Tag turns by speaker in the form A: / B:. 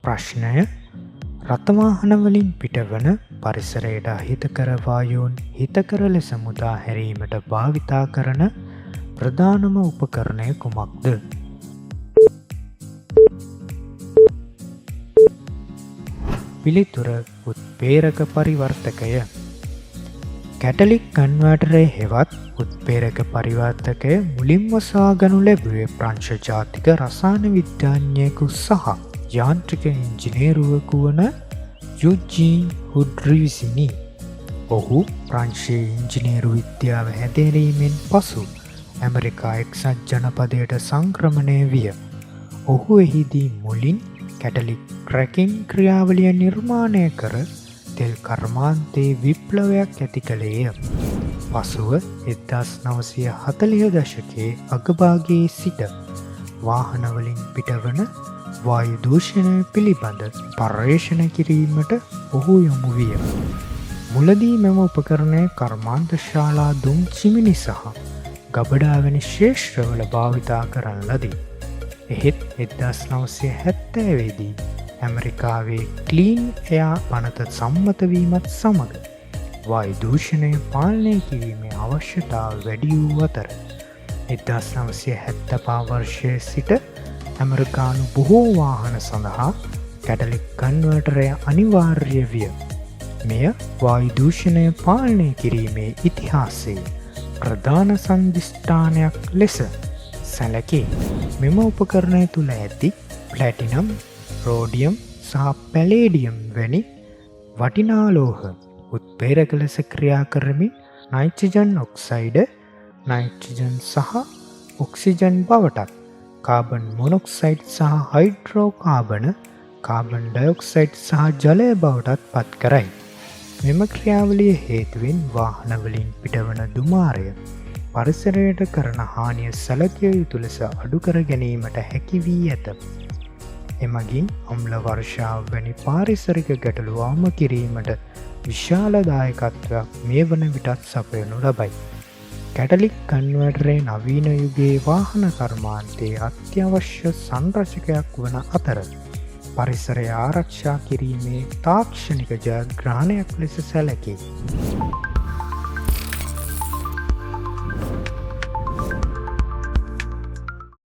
A: ප්‍රශ්නය රථවාහනවලින් පිටවන පරිසරයට අහිතකර වායූන් හිතකර ලෙස මුදා හැරීමට භාවිතා කරන ප්‍රධානම උපකරණය කුමක්ද? පිළිතුර උත්ප්‍රේරක පරිවර්තකය. කැටලික් කන්වර්ටරය හෙවත් උත්ප්‍රේරක පරිවර්තකය මුලින්ම සොයාගනු ලැබුවේ ප්‍රංශ ජාතික රසායන විද්‍යාඥයෙකු සහ යාන්ත්‍රික ඉංජිනේරුවෙකු වන යුජීන් හුඩ්රි විසිනි. ඔහු ප්‍රංශයේ ඉංජිනේරු විද්‍යාව හැදෑරීමෙන් පසු ඇමරිකා එක්සත් ජනපදයට සංක්‍රමණය විය. ඔහු එහිදී මුලින් කැටලික් ක්‍රැකින් ක්‍රියාවලිය නිර්මාණය කර තෙල් කර්මාන්තයේ විප්ලවයක් ඇති කළේය. පසුව 1940 දශකයේ අගභාගයේ සිට වාහනවලින් පිටවන වායු දූෂණය පිළිබඳ පර්යේෂණ කිරීමට ඔහු යොමු විය. මුලදී මෙම උපකරණය කර්මාන්ත ශාලා දුම් චිමිනි සහ ගබඩා වැනි ක්ෂේත්‍රවල භාවිතා කරන ලදී. එහෙත් 1970 දී ඇමරිකාවේ ක්ලීන් එයා පනත සම්මත වීමත් සමග වායු දූෂණය පාලනය කිරීමේ අවශ්‍යතාව වැඩි වූ අතර 1970 වර්ෂයේ සිට ඇමරිකානු බොහෝ වාහන සඳහා කැටලික් කන්වර්ටරය අනිවාර්ය විය. මෙය වායු දූෂණය පාලනය කිරීමේ ඉතිහාසයේ ප්‍රධාන සන්ධිෂ්ඨානයක් ලෙස සැලකේ. මෙම උපකරණය තුළ ඇති ප්ලැටිනම්, රෝඩියම් සහ පැලේඩියම් වැනි වටිනා ලෝහ උත්ප්‍රේරක ලෙස ක්‍රියා කරමින් නයිට්‍රජන් ඔක්සයිඩ්, නයිට්‍රජන් සහ ඔක්සිජන් බවටත් කාබන් මොනොක්සයිඩ් සහ හයිඩ්‍රෝකාබන, කාබන් ඩයොක්සයිඩ් සහ ජලය බවටත් පත් කරයි. මෙම ක්‍රියාවලිය හේතුවෙන් වාහනවලින් පිටවන දුමාරය පරිසරයට කරන හානිය සැලකිය යුතු ලෙස අඩු කර ගැනීමට හැකි වී ඇත. එමගින් අම්ල වර්ෂාව වැනි පාරිසරික ගැටලු අවම කිරීමට විශාල දායකත්වයක් මේ වන විටත් සපයනු ලබයි. කැටලික් කන්වර්ටරේ නවීන යුගයේ වාහන කර්මාන්තයේ අත්‍යවශ්‍ය සංරචකයක් වන අතර පරිසරය ආරක්ෂා කිරීමේ තාක්ෂණික ජයග්‍රහණයක් ලෙස සැලකේ.